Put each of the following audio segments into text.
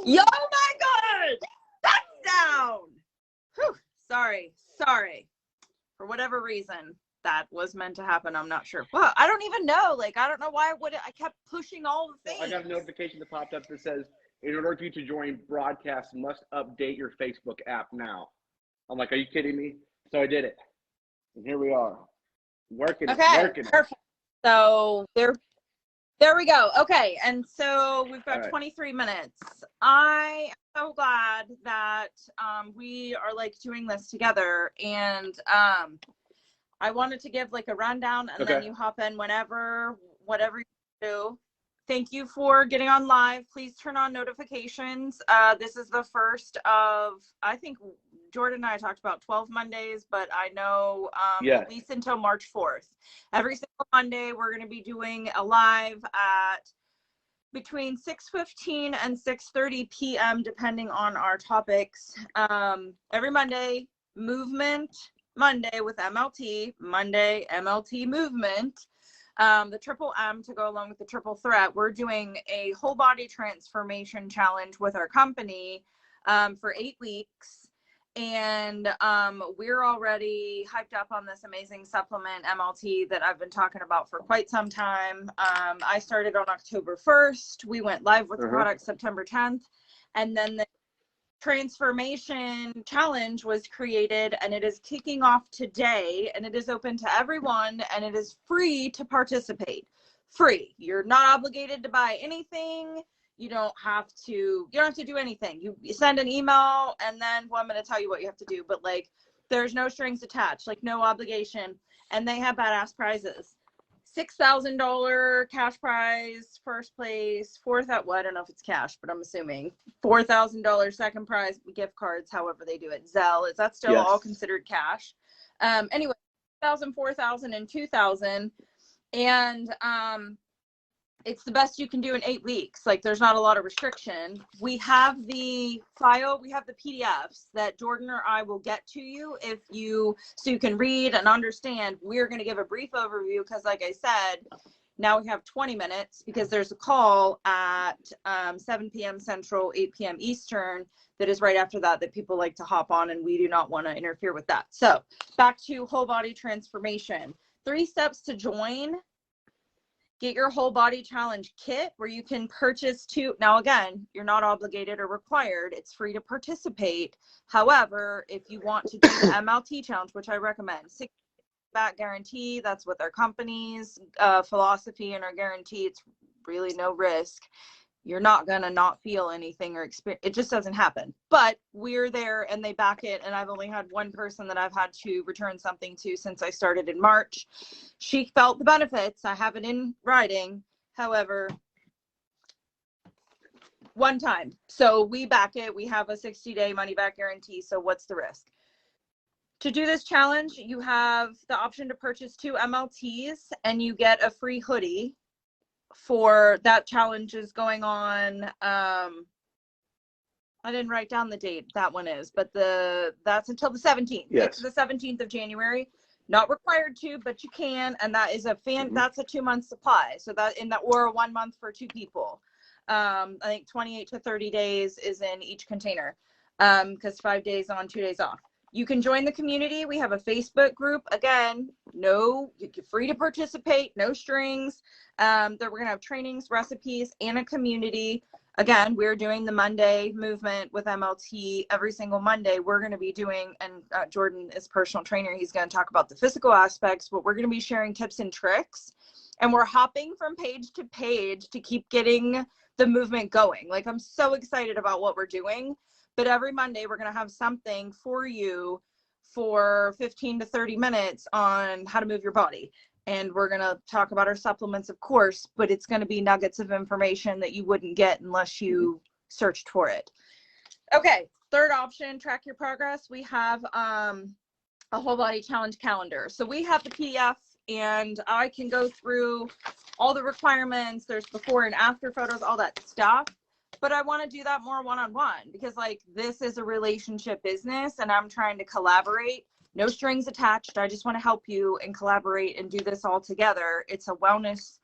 Yo, my God! Touchdown! Whew. Sorry. For whatever reason, that was meant to happen. I'm not sure. Well, I don't even know. Like, I don't know why I kept pushing all the things. I got a notification that popped up that says, in order for you to join broadcast, must update your Facebook app now. I'm like, are you kidding me? So I did it. And here we are. Working. Perfect. So there we go. Okay, and so we've got 23 minutes. I am so glad that we are like doing this together, and I wanted to give like a rundown, and then you hop in whatever you do. Thank you for getting on live. Please turn on notifications. This is the first of, I think Jordan and I talked about 12 Mondays, but I know at least until March 4th. Every single Monday, we're going to be doing a live at between 6:15 and 6:30 p.m., depending on our topics. Every Monday, Movement Monday with MLT, Monday, MLT Movement. The triple M to go along with the triple threat. We're doing a whole body transformation challenge with our company for 8 weeks. And we're already hyped up on this amazing supplement MLT that I've been talking about for quite some time. I started on October 1st. We went live with the product September 10th. And then the transformation challenge was created, and it is kicking off today, and it is open to everyone, and it is free to participate. Free. You're not obligated to buy anything. You don't have to do anything. You send an email, and then, well, I'm going to tell you what you have to do, but like, there's no strings attached, like no obligation. And they have badass prizes. $6,000 cash prize, first place, well, I don't know if it's cash, but I'm assuming $4,000 second prize, gift cards, however they do it. Zelle, is that still all considered cash? Anyway, 1,000, 4,000, and 2,000. And it's the best you can do in 8 weeks. Like, there's not a lot of restriction. We have the file, we have the PDFs that Jordan or I will get to you so you can read and understand. We're going to give a brief overview because, like I said, now we have 20 minutes because there's a call at 7 p.m. Central, 8 p.m. Eastern that is right after that people like to hop on, and we do not want to interfere with that. So back to whole body transformation. 3 steps to join. Get your whole body challenge kit where you can purchase 2. Now, again, you're not obligated or required. It's free to participate. However, if you want to do the MLT challenge, which I recommend, 6 back guarantee, that's what their company's philosophy and our guarantee. It's really no risk. You're not going to not feel anything or experience. It just doesn't happen. But we're there and they back it. And I've only had one person that I've had to return something to since I started in March. She felt the benefits. I have it in writing. However, one time. So we back it. We have a 60-day money back guarantee. So what's the risk? To do this challenge, you have the option to purchase 2 MLTs and you get a free hoodie. For that challenge is going on. I didn't write down the date that one is, but that's until the 17th. It's the 17th of January. Not required to, but you can, and that is that's a 2-month supply. So or a 1 month for 2 people. I think 28 to 30 days is in each container, because 5 days on, 2 days off. You can join the community. We have a Facebook group. Again, you're free to participate, no strings. We're going to have trainings, recipes, and a community. Again, we're doing the Monday movement with MLT every single Monday. We're going to be doing, and Jordan is personal trainer. He's going to talk about the physical aspects, but we're going to be sharing tips and tricks. And we're hopping from page to page to keep getting the movement going. Like, I'm so excited about what we're doing. But every Monday, we're going to have something for you for 15 to 30 minutes on how to move your body. And we're going to talk about our supplements, of course, but it's going to be nuggets of information that you wouldn't get unless you searched for it. Okay, third option, track your progress. We have a whole body challenge calendar. So we have the PDF, and I can go through all the requirements. There's before and after photos, all that stuff. But I want to do that more one-on-one because, like, this is a relationship business and I'm trying to collaborate. No strings attached. I just want to help you and collaborate and do this all together. It's a wellness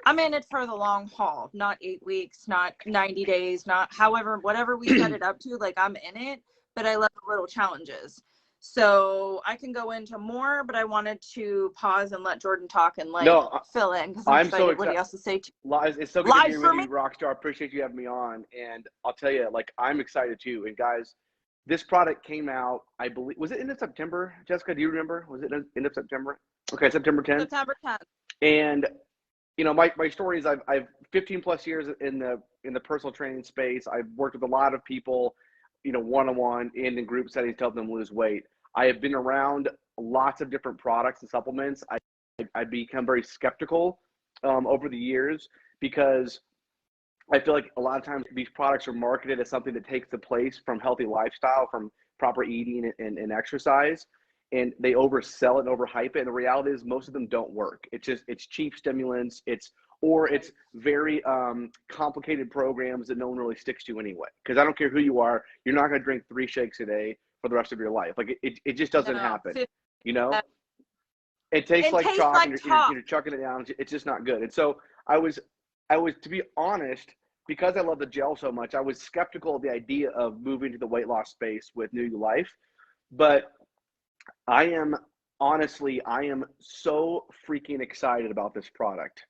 I'm in it for the long haul, not 8 weeks, not 90 days, not however, whatever we set it up to, like I'm in it, but I love the little challenges. So I can go into more, but I wanted to pause and let Jordan talk and like fill in because I'm excited so excited what he has to say. It's so good to be here with you, Rockstar. Appreciate you having me on. And I'll tell you, like, I'm excited too. And guys, this product came out, I believe, was it end of September? Jessica, do you remember? Was it end of September? Okay, September 10th. September 10th. And you know, my story is I've 15 plus years in the personal training space. I've worked with a lot of people, you know, one-on-one and in group settings to help them lose weight. I have been around lots of different products and supplements. I become very skeptical over the years because I feel like a lot of times these products are marketed as something that takes the place from healthy lifestyle, from proper eating and exercise. And they oversell it and overhype it. And the reality is most of them don't work. It's cheap stimulants. It's very complicated programs that no one really sticks to anyway. Because I don't care who you are, you're not going to drink 3 shakes a day for the rest of your life. Like it just doesn't happen. You know, it tastes like chalk, and you're chucking it down. It's just not good. And so I was, to be honest, because I love the gel so much, I was skeptical of the idea of moving to the weight loss space with New Life. But I am so freaking excited about this product.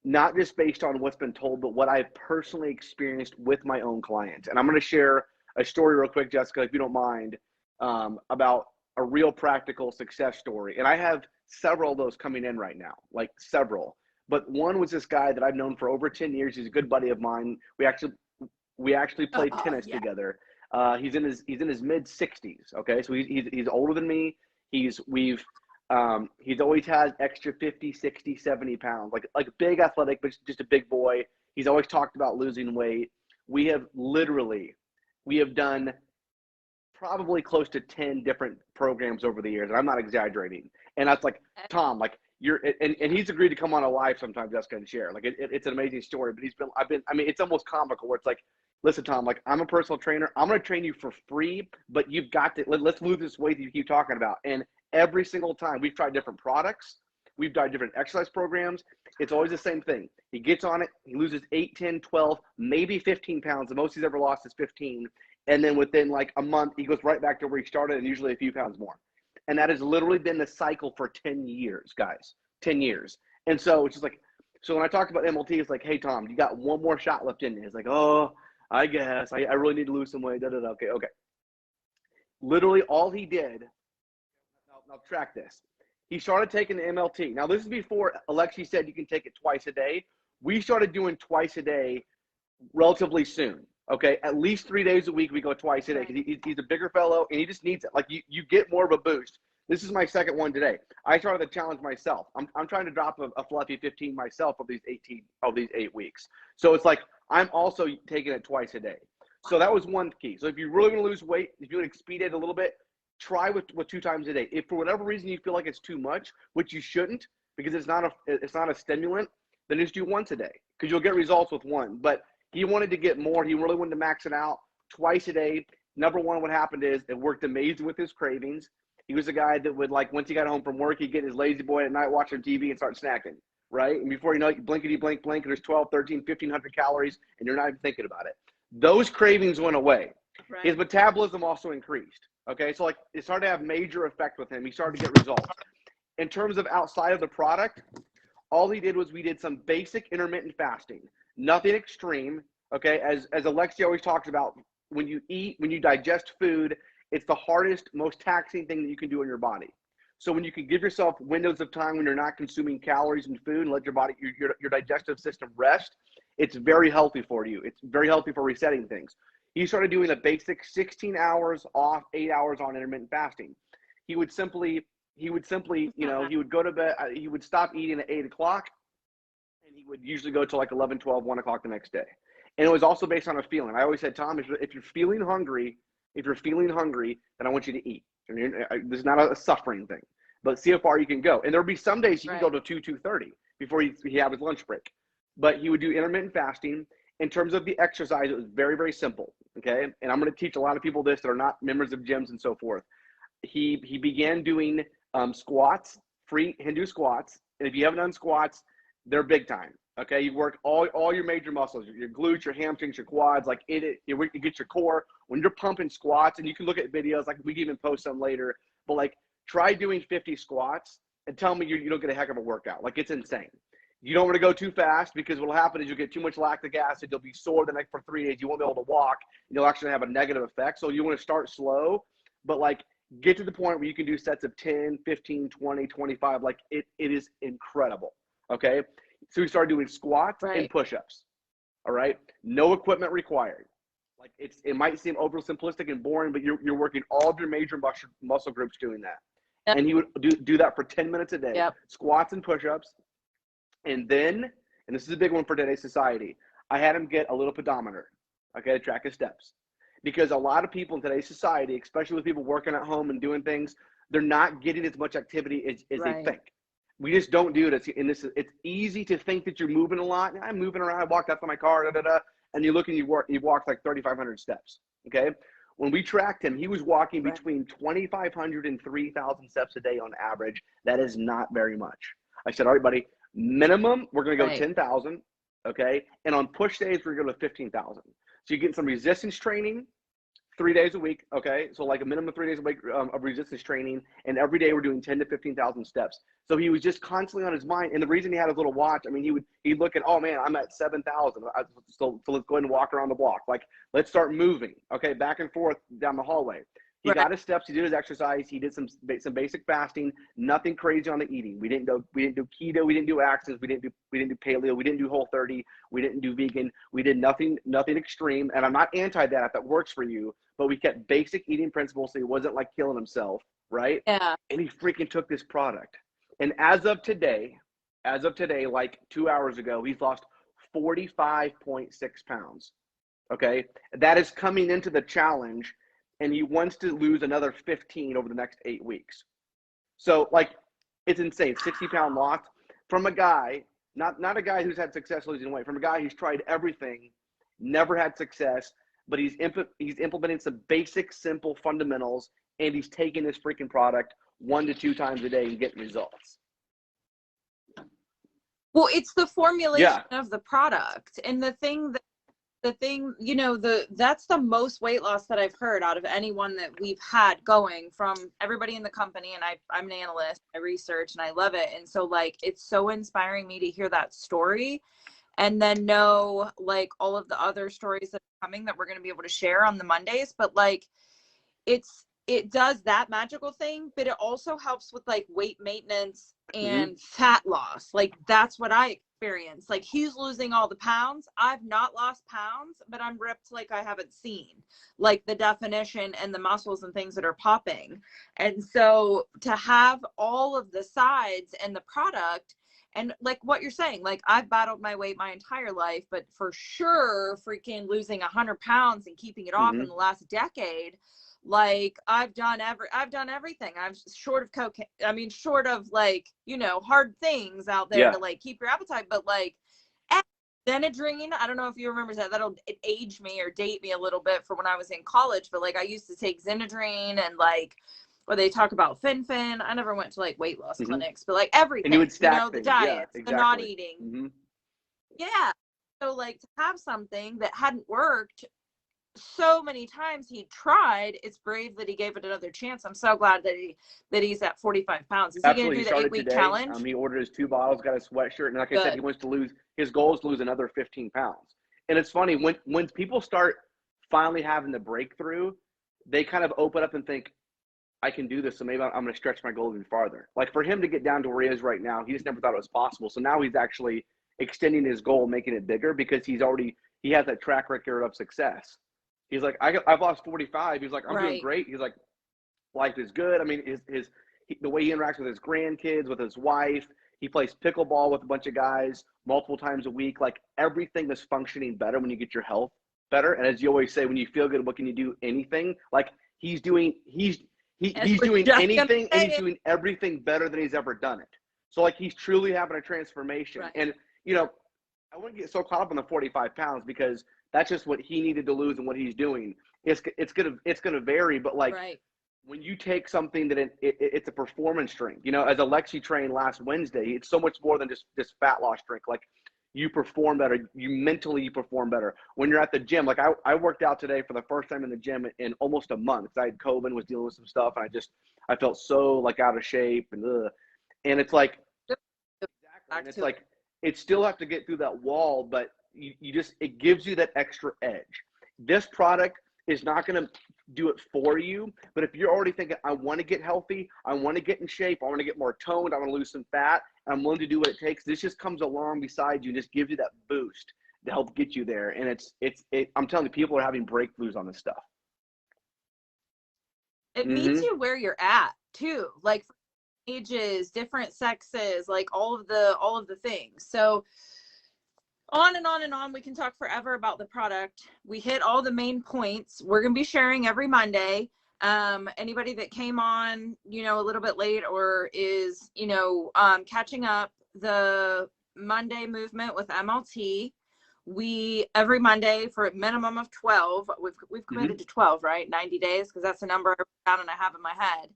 Not just based on what's been told, but what I've personally experienced with my own clients. And I'm going to share a story real quick, Jessica, if you don't mind, about a real practical success story. And I have several of those coming in right now, like several. But one was this guy that I've known for over 10 years. He's a good buddy of mine. We actually played tennis together. He's in his mid 60s. Okay. So he's older than me. He's always had extra 50, 60, 70 pounds, like big athletic, but just a big boy. He's always talked about losing weight. We have done probably close to 10 different programs over the years. And I'm not exaggerating. And that's like, Tom, like and he's agreed to come on a live sometime, Jessica, and share. Like it's an amazing story, but it's almost comical where it's like, listen, Tom, like I'm a personal trainer. I'm going to train you for free, but you've got to, let's lose this weight that you keep talking about. And every single time we've tried different products, we've tried different exercise programs. It's always the same thing. He gets on it. He loses 8, 10, 12, maybe 15 pounds. The most he's ever lost is 15. And then within like a month, he goes right back to where he started and usually a few pounds more. And that has literally been the cycle for 10 years, guys, 10 years. And so it's just like, so when I talked about MLT, it's like, hey, Tom, you got one more shot left in you. It's like, oh, I guess I really need to lose some weight. Okay. Literally all he did, I'll track this. He started taking the MLT. Now, this is before Alexi said you can take it twice a day. We started doing twice a day relatively soon. Okay, at least 3 days a week we go twice a day because he's a bigger fellow and he just needs it. Like you get more of a boost. This is my second one today. I started the challenge myself. I'm trying to drop a fluffy 15 myself of these 8 weeks. So it's like I'm also taking it twice a day. So that was one key. So if you really want to lose weight, if you want to expedite a little bit, try with 2 times a day. If for whatever reason you feel like it's too much, which you shouldn't because it's not a stimulant, then just do once a day because you'll get results with one. But he wanted to get more. He really wanted to max it out twice a day. Number one, what happened is it worked amazing with his cravings. He was a guy that would, like, once he got home from work, he'd get his lazy boy at night watching TV and start snacking, right? And before you know it, blankety blink, and there's 12, 13, 1,500 calories, and you're not even thinking about it. Those cravings went away. Right. His metabolism also increased, okay? So, like, it started to have major effect with him. He started to get results. In terms of outside of the product, all he did was we did some basic intermittent fasting. Nothing extreme, okay? As Alexi always talks about, when you eat, when you digest food, it's the hardest, most taxing thing that you can do in your body. So when you can give yourself windows of time when you're not consuming calories and food and let your body, your digestive system rest, it's very healthy for you. It's very healthy for resetting things. He started doing a basic 16 hours off, 8 hours on intermittent fasting. He would simply, he would go to bed, he would stop eating at 8 o'clock, and he would usually go to like 11, 12, 1 o'clock the next day. And it was also based on a feeling. I always said, Tom, if you're feeling hungry, then I want you to eat. This is not a suffering thing, but see how far you can go. And there'll be some days he can go to 2:30 before he have his lunch break. But he would do intermittent fasting. In terms of the exercise, it was very, very simple, okay? And I'm going to teach a lot of people this that are not members of gyms and so forth. He began doing squats, free Hindu squats. And if you haven't done squats, they're big time. Okay, you work all your major muscles, your glutes, your hamstrings, your quads, like it gets your core. When you're pumping squats, and you can look at videos, like we can even post some later, but like try doing 50 squats and tell me you don't get a heck of a workout. Like it's insane. You don't want to go too fast, because what'll happen is you'll get too much lactic acid. You'll be sore the next for 3 days. You won't be able to walk. And you'll actually have a negative effect. So you want to start slow, but like get to the point where you can do sets of 10, 15, 20, 25. Like it is incredible. Okay. So we started doing squats and push-ups. All right. No equipment required. Like it might seem over simplistic and boring, but you're working all of your major muscle groups doing that. Yep. And he would do that for 10 minutes a day, squats and push-ups. And then, and this is a big one for today's society, I had him get a little pedometer, okay, to track his steps. Because a lot of people in today's society, especially with people working at home and doing things, they're not getting as much activity as they think. We just don't do it. It's easy to think that you're moving a lot. I'm moving around. I walked out to my car, and you look and you walked like 3,500 steps. Okay. When we tracked him, he was walking between 2,500 and 3,000 steps a day on average. That is not very much. I said, all right, buddy, minimum, we're going to go 10,000. Okay. And on push days, we're going to go to 15,000. So you get some resistance training 3 days a week, okay? So like a minimum of 3 days a week of resistance training, and every day we're doing 10 to 15,000 steps. So he was just constantly on his mind, and the reason he had his little watch, I mean, he'd look at, oh man, I'm at 7,000, so let's go ahead and walk around the block. Like, let's start moving, okay, back and forth down the hallway. He got his steps. He did his exercise. He did some basic fasting. Nothing crazy on the eating. We didn't do keto. We didn't do Atkins. We didn't do paleo. We didn't do Whole30. We didn't do vegan. We did nothing extreme. And I'm not anti that if that works for you. But we kept basic eating principles, so he wasn't like killing himself, right? Yeah. And he freaking took this product. And as of today, like 2 hours ago, he's lost 45.6 pounds. Okay, that is coming into the challenge. And he wants to lose another 15 over the next 8 weeks. So like, it's insane. 60-pound loss from a guy, not a guy who's had success losing weight, from a guy who's tried everything, never had success, but he's implementing some basic, simple fundamentals, and he's taking this freaking product 1 to 2 times a day and getting results. Well, it's the formulation of the product, and the thing, you know, that's the most weight loss that I've heard out of anyone that we've had going, from everybody in the company. And I'm an analyst, I research, and I love it. And so like, it's so inspiring me to hear that story, and then know like all of the other stories that are coming that we're going to be able to share on the Mondays. But like, it does that magical thing, but it also helps with like weight maintenance and fat loss. Like that's what I experienced. Like he's losing all the pounds. I've not lost pounds, but I'm ripped like I haven't seen, like the definition and the muscles and things that are popping. And so to have all of the sides and the product, and like what you're saying, like I've battled my weight my entire life, but for sure freaking losing 100 pounds and keeping it off in the last decade, like I've done everything. I'm short of cocaine. I mean, short of like, you know, hard things out there to like keep your appetite, but like Xenadrine, I don't know if you remember that. That'll age me or date me a little bit for when I was in college, but like I used to take Xenadrine, and like, where they talk about fen. I never went to like weight loss clinics, but like everything, and you would stack know, the things. diets, exactly. the not eating. Yeah. So like to have something that hadn't worked so many times, he tried. It's brave that he gave it another chance. I'm so glad that he's at 45 pounds. Is he going to do the 8-week challenge? He ordered his 2 bottles, got a sweatshirt, and like I said, he wants to lose. His goal is to lose another 15 pounds. And it's funny when people start finally having the breakthrough, they kind of open up and think, I can do this, so maybe I'm going to stretch my goal even farther. Like for him to get down to where he is right now, he just never thought it was possible. So now he's actually extending his goal, making it bigger, because he has that track record of success. He's like, I've lost 45. He's like, I'm doing great. He's like, life is good. I mean, the way he interacts with his grandkids, with his wife, he plays pickleball with a bunch of guys multiple times a week. Like everything is functioning better when you get your health better. And as you always say, when you feel good, what can you do? Anything. Like he's doing anything, and he's doing everything better than he's ever done it. So like he's truly having a transformation. And you know, I wouldn't get so caught up on the 45 pounds, because that's just what he needed to lose and what he's doing. It's gonna vary, but like when you take something that it's a performance drink, you know, as Alexi trained last Wednesday, it's so much more than just fat loss drink. Like you perform better. You perform better. When you're at the gym, like I worked out today for the first time in the gym in almost a month. I had COVID, was dealing with some stuff, and I felt so like out of shape and it's like, exactly. And it's like, it still have to get through that wall, but it gives you that extra edge. This product is not going to do it for you, but if you're already thinking, I want to get healthy, I want to get in shape, I want to get more toned, I want to lose some fat, and I'm willing to do what it takes, this just comes along beside you and just gives you that boost to help get you there. And I'm telling you, people are having breakthroughs on this stuff. It meets you where you're at too, like ages, different sexes, like all of the things. So on and on and on. We can talk forever about the product. We hit all the main points. We're going to be sharing every Monday. Anybody that came on, a little bit late or is, catching up, the Monday movement with MLT, we every Monday for a minimum of 12, we've committed to 12, right? 90 days, because that's the number I wrote down and I have in my head.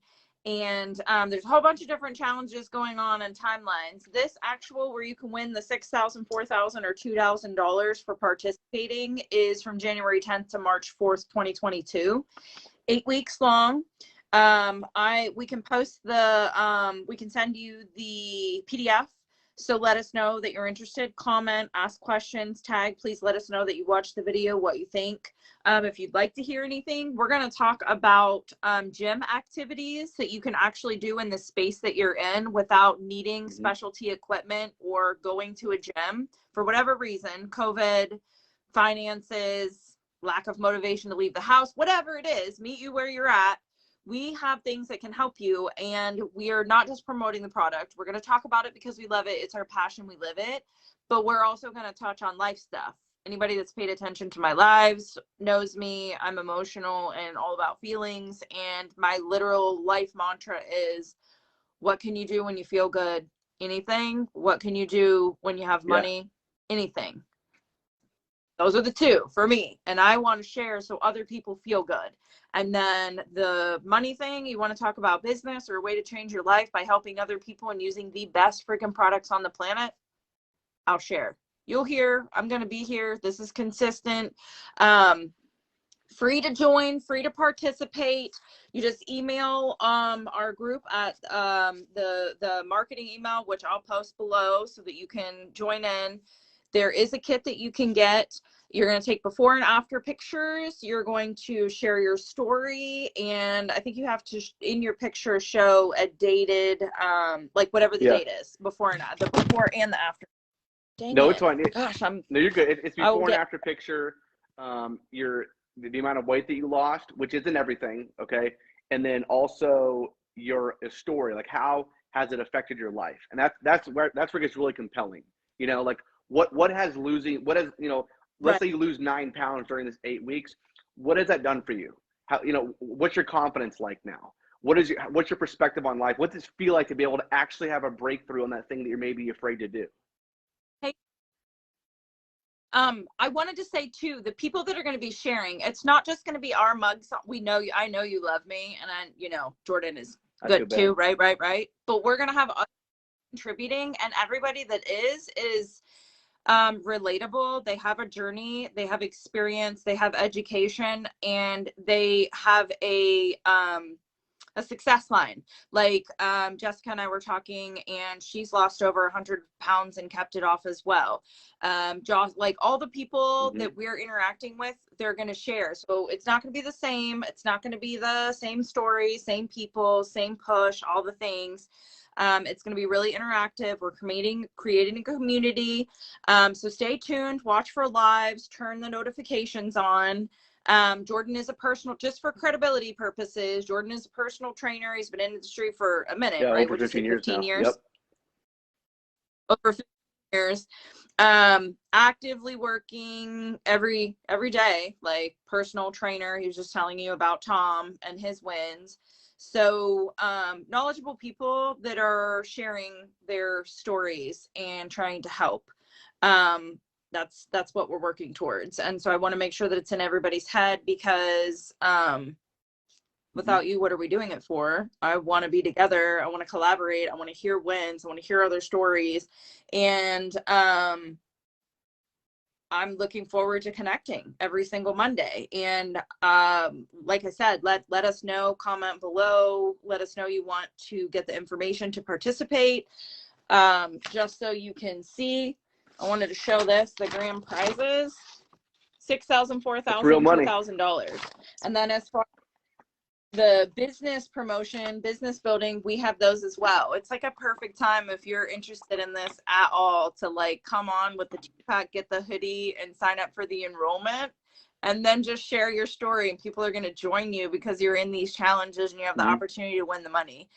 And there's a whole bunch of different challenges going on and timelines. This actual where you can win the $6,000, $4,000, or $2,000 for participating is from January 10th to March 4th, 2022. 8 weeks long. We can post we can send you the PDF. So let us know that you're interested, comment, ask questions, tag. Please let us know that you watched the video, what you think. If you'd like to hear anything, we're going to talk about gym activities that you can actually do in the space that you're in without needing specialty equipment or going to a gym for whatever reason, COVID, finances, lack of motivation to leave the house, whatever it is, meet you where you're at. We have things that can help you, and we are not just promoting the product. We're going to talk about it because we love it. It's our passion. We live it, but we're also going to touch on life stuff. Anybody that's paid attention to my lives knows me. I'm emotional and all about feelings. And my literal life mantra is, what can you do when you feel good? Anything. What can you do when you have money? Anything. Those are the two for me. And I want to share so other people feel good. And then the money thing, you want to talk about business or a way to change your life by helping other people and using the best freaking products on the planet, I'll share. You'll hear, I'm going to be here. This is consistent. Free to join, free to participate. You just email our group at the marketing email, which I'll post below so that you can join in. There is a kit that you can get. You're going to take before and after pictures. You're going to share your story. And I think you have to, in your picture, show a dated, like whatever the date is, before and the before and the after. Dang no, it. it's fine. Gosh, no, you're good. It's before and after picture. The amount of weight that you lost, which isn't everything, okay? And then also your story, like how has it affected your life? And that's where it gets really compelling. Like what has let's say you lose 9 pounds during this 8 weeks. What has that done for you? How, what's your confidence like now? What's your perspective on life? What does it feel like to be able to actually have a breakthrough on that thing that you're maybe afraid to do? Hey, I wanted to say too, the people that are going to be sharing, it's not just going to be our mugs. I know you love me, and Jordan is good too, right? But we're going to have contributing, and everybody that is relatable. They have a journey, they have experience, they have education, and they have a success line. Like Jessica and I were talking, and she's lost over 100 pounds and kept it off as well. Josh, like all the people that we're interacting with, they're going to share. So it's not going to be the same. It's not going to be the same story, same people, same push, all the things. It's going to be really interactive. We're creating a community. So stay tuned, watch for lives, turn the notifications on. Jordan is just for credibility purposes, Jordan is a personal trainer. He's been in the industry for a minute, right? Over 15 years. 15 now. years. Yep. Over 15 years. Actively working every day, like personal trainer. He was just telling you about Tom and his wins. So knowledgeable people that are sharing their stories and trying to help. That's what we're working towards. And so I want to make sure that it's in everybody's head, because without you, what are we doing it for? I want to be together. I want to collaborate. I want to hear wins. I want to hear other stories. And I'm looking forward to connecting every single Monday. And like I said, let us know, comment below, let us know you want to get the information to participate. Just so you can see, I wanted to show this, the grand prizes, $6,000, $4,000, $2,000. And then as far the business promotion, business building, we have those as well. It's like a perfect time if you're interested in this at all to like come on with the T-Pack, get the hoodie and sign up for the enrollment, and then just share your story, and people are going to join you because you're in these challenges and you have the opportunity to win the money.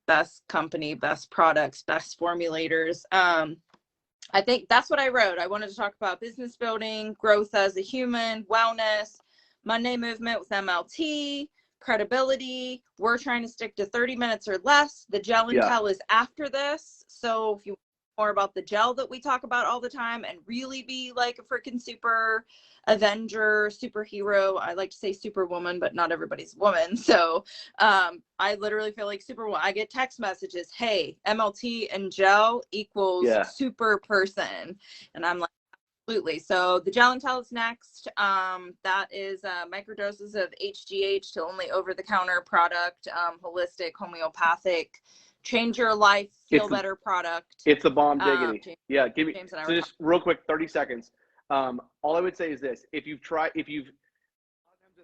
Best company, best products, best formulators. I think that's what I wrote. I wanted to talk about business building, growth as a human, wellness, Monday movement with MLT, credibility. We're trying to stick to 30 minutes or less. The gel and tell is after this. So if you want more about the gel that we talk about all the time and really be like a freaking super avenger, superhero, I like to say superwoman, but not everybody's woman. So I literally feel like superwoman. I get text messages, hey, MLT and gel equals super person. And I'm like, absolutely. So the gel and tell is next. That is microdoses of HGH to only over-the-counter product, holistic, homeopathic, change your life, feel better product. It's a bomb diggity. Give me so just real quick, 30 seconds. All I would say is this: if you've sometimes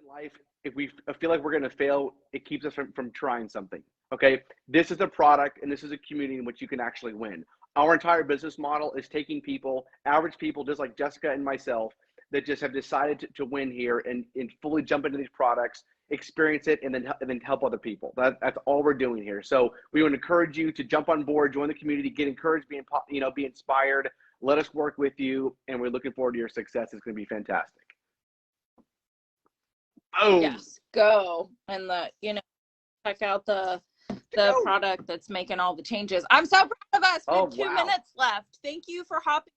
in life, if we feel like we're going to fail, it keeps us from trying something. Okay, this is a product and this is a community in which you can actually win. Our entire business model is taking people, average people, just like Jessica and myself, that just have decided to win here and fully jump into these products, experience it, and then help other people. That's all we're doing here. So we would encourage you to jump on board, join the community, get encouraged, be inspired. Let us work with you, and we're looking forward to your success. It's going to be fantastic. Boom. Yes, go and check out the product that's making all the changes. I'm so proud of us. We have 2 minutes left. Thank you for hopping.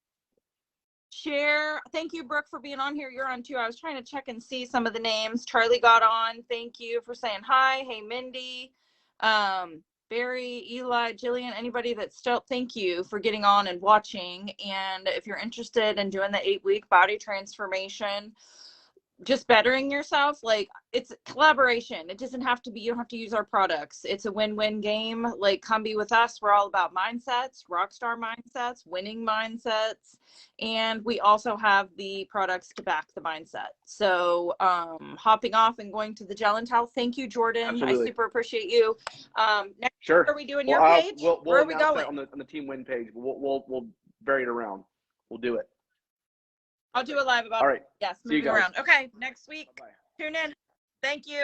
Share. Thank you, Brooke, for being on here. You're on too. I was trying to check and see some of the names. Charlie got on. Thank you for saying hi. Hey, Mindy, Barry, Eli, Jillian, anybody that's still, thank you for getting on and watching. And if you're interested in doing the 8-week body transformation, just bettering yourself, like, it's collaboration. It doesn't have to be, you don't have to use our products. It's a win-win game. Like, come be with us. We're all about mindsets, rock star mindsets, winning mindsets, and we also have the products to back the mindset. So hopping off and going to the gel and tell. Thank you, Jordan. Absolutely. I super appreciate you. Next, sure. What are we doing? Your page? We'll where are we going? On the team win page. We'll vary it around. We'll do it. I'll do a live about all right. Yes, moving around. Okay, next week. Bye-bye. Tune in. Thank you.